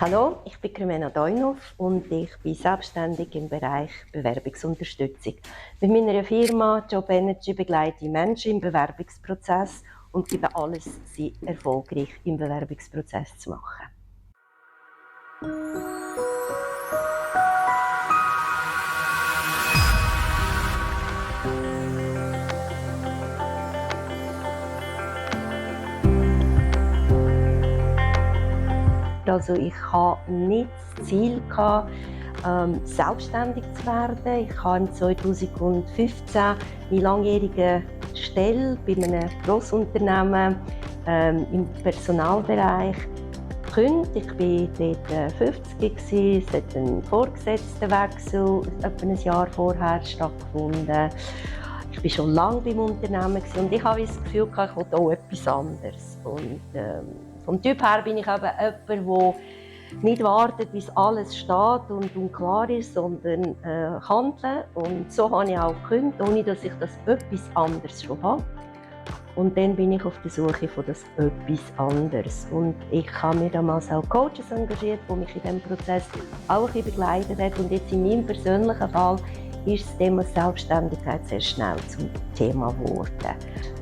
Hallo, ich bin Cremena Deunhoff und ich bin selbstständig im Bereich Bewerbungsunterstützung. Mit meiner Firma Job Energy begleite ich Menschen im Bewerbungsprozess und gebe alles, sie erfolgreich im Bewerbungsprozess zu machen. Also ich hatte nicht das Ziel, selbstständig zu werden. Ich habe 2015 meine langjährige Stelle bei einem Grossunternehmen im Personalbereich gekündigt. Ich war dort 50, es hat einen Vorgesetztenwechsel etwa ein Jahr vorher stattgefunden. Ich war schon lange beim Unternehmen und ich habe das Gefühl, ich wollte auch etwas anderes. Und, vom Typ her bin ich eben jemand, der nicht wartet, bis alles steht und klar ist, sondern handeln. Und so habe ich auch gekündigt, ohne dass ich das etwas anderes schon habe. Und dann bin ich auf der Suche von das etwas anderes. Und ich habe mir damals auch Coaches engagiert, die mich in diesem Prozess auch ein bisschen begleitet haben. Und jetzt in meinem persönlichen Fall ist das Thema Selbstständigkeit sehr schnell zum Thema geworden.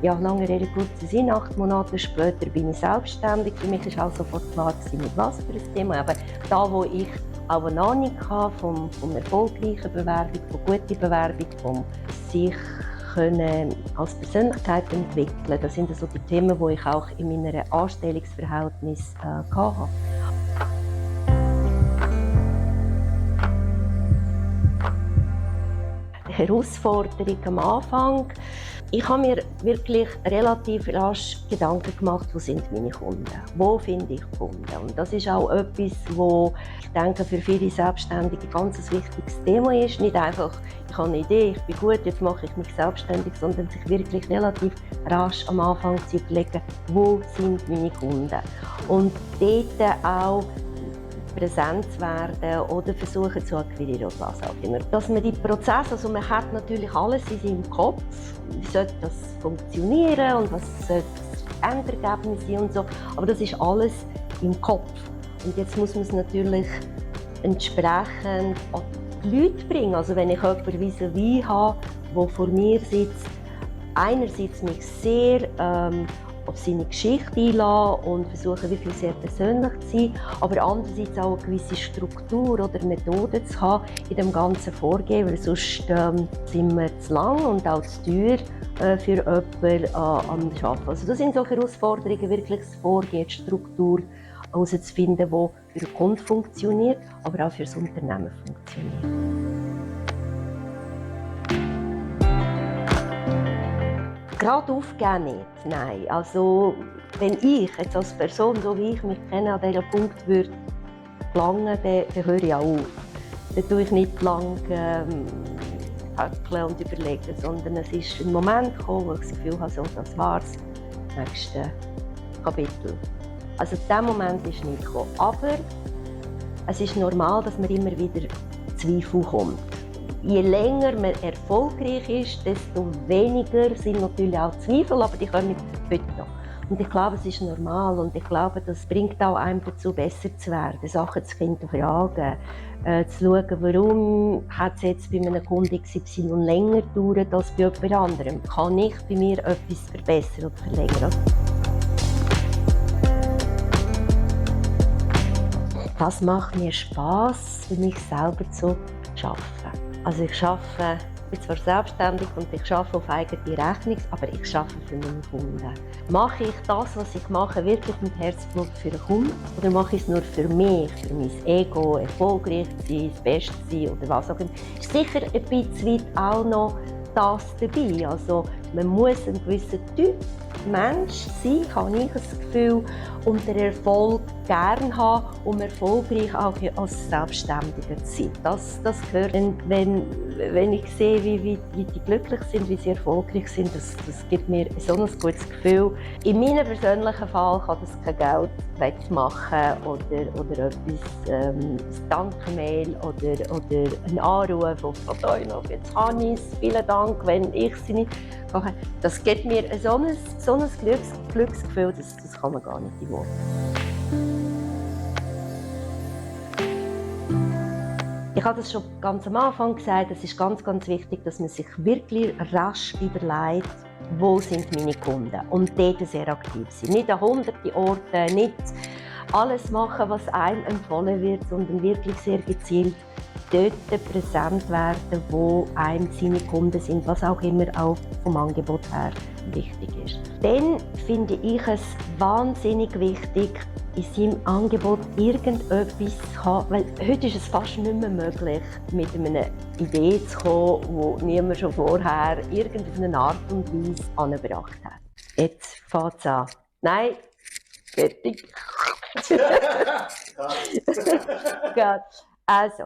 Ja, lange Rede, kurzer Sinn, 8 Monate später bin ich selbstständig. Für mich war auch sofort klar, mit was für ein Thema. Aber da, wo ich auch eine Ahnung hatte vom erfolgreichen Bewerbung, von guten Bewerbung, vom sich können als Persönlichkeit entwickeln. Das sind so die Themen, die ich auch in meinem Anstellungsverhältnis hatte. Herausforderung am Anfang. Ich habe mir wirklich relativ rasch Gedanken gemacht, wo sind meine Kunden? Wo finde ich Kunden? Und das ist auch etwas, wo ich denke, für viele Selbstständige ein ganz wichtiges Thema ist. Nicht einfach, ich habe eine Idee, ich bin gut, jetzt mache ich mich selbstständig, sondern sich wirklich relativ rasch am Anfang zu überlegen, wo sind meine Kunden? Und dort auch präsent werden oder versuchen zu akquirieren oder was auch immer. Dass man die Prozesse, also man hat natürlich alles in seinem Kopf, wie sollte das funktionieren und was sollte das Endergebnis sein und so, aber das ist alles im Kopf. Und jetzt muss man es natürlich entsprechend an die Leute bringen. Also wenn ich jemanden vis-à-vis habe, der vor mir sitzt, einerseits mich sehr auf seine Geschichte einlassen und versuchen, wirklich sehr persönlich zu sein, aber andererseits auch eine gewisse Struktur oder Methode zu haben in dem ganzen Vorgehen, weil sonst sind wir zu lang und auch zu teuer für jemanden am Arbeiten. Also das sind solche Herausforderungen, wirklich das Vorgehen, die Struktur herauszufinden, die für den Kunden funktioniert, aber auch für das Unternehmen funktioniert. Gerade aufgeben nicht, nein. Also, wenn ich jetzt als Person, so wie ich mich kenne, an diesem Punkt würde gelangen, dann höre ich auch auf. Dann tue ich nicht lange häkeln und überlegen, sondern es ist ein Moment gekommen, wo ich das Gefühl habe, so, das war's, das nächste Kapitel. Also dieser Moment ist nicht gekommen. Aber es ist normal, dass man immer wieder Zweifel kommt. Je länger man erfolgreich ist, desto weniger sind natürlich auch Zweifel, aber die kommen heute noch. Und ich glaube, es ist normal und ich glaube, das bringt auch einem dazu, besser zu werden, Sachen zu hinterfragen, zu schauen, warum hat es jetzt bei einem Kunden XY länger gedauert als bei jemand anderem. Kann ich bei mir etwas verbessern oder verlängern? Das macht mir Spass, für mich selber zu arbeiten. Also ich bin zwar selbstständig und ich arbeite auf eigene Rechnung, aber ich arbeite für meine Kunden. Mache ich das, was ich mache, wirklich mit Herzblut für den Kunden? Oder mache ich es nur für mich, für mein Ego, erfolgreich zu sein, das Beste zu sein oder was auch immer? Ist sicher ein bisschen auch noch das dabei. Also man muss einen gewissen Typ Mensch sein, habe ich das Gefühl, und den Erfolg gerne haben, um erfolgreich auch als Selbstständiger zu sein. Das gehört, wenn ich sehe, wie die glücklich sind, wie sie erfolgreich sind, das gibt mir so ein gutes Gefühl. In meinem persönlichen Fall kann das kein Geld wettmachen oder etwas, ein Dankmail oder ein Anruf auf Deunhoff, jetzt habe ich es, vielen Dank, wenn ich sie nicht mache. Das gibt mir so ein Glücksgefühl, das kann man gar nicht in Worte. Ich habe das schon ganz am Anfang gesagt, es ist ganz, ganz wichtig, dass man sich wirklich rasch überlegt, wo sind meine Kunden und dort sehr aktiv sind. Nicht an hunderte Orten, nicht alles machen, was einem empfohlen wird, sondern wirklich sehr gezielt dort präsent werden, wo einem seine Kunden sind, was auch immer auch vom Angebot her wichtig ist. Dann finde ich es wahnsinnig wichtig, in seinem Angebot irgendetwas zu haben, weil heute ist es fast nicht mehr möglich, mit einer Idee zu kommen, die niemand schon vorher irgendeine Art und Weise angebracht hat. Jetzt fängt es an. Nein, fertig. Gut. Also,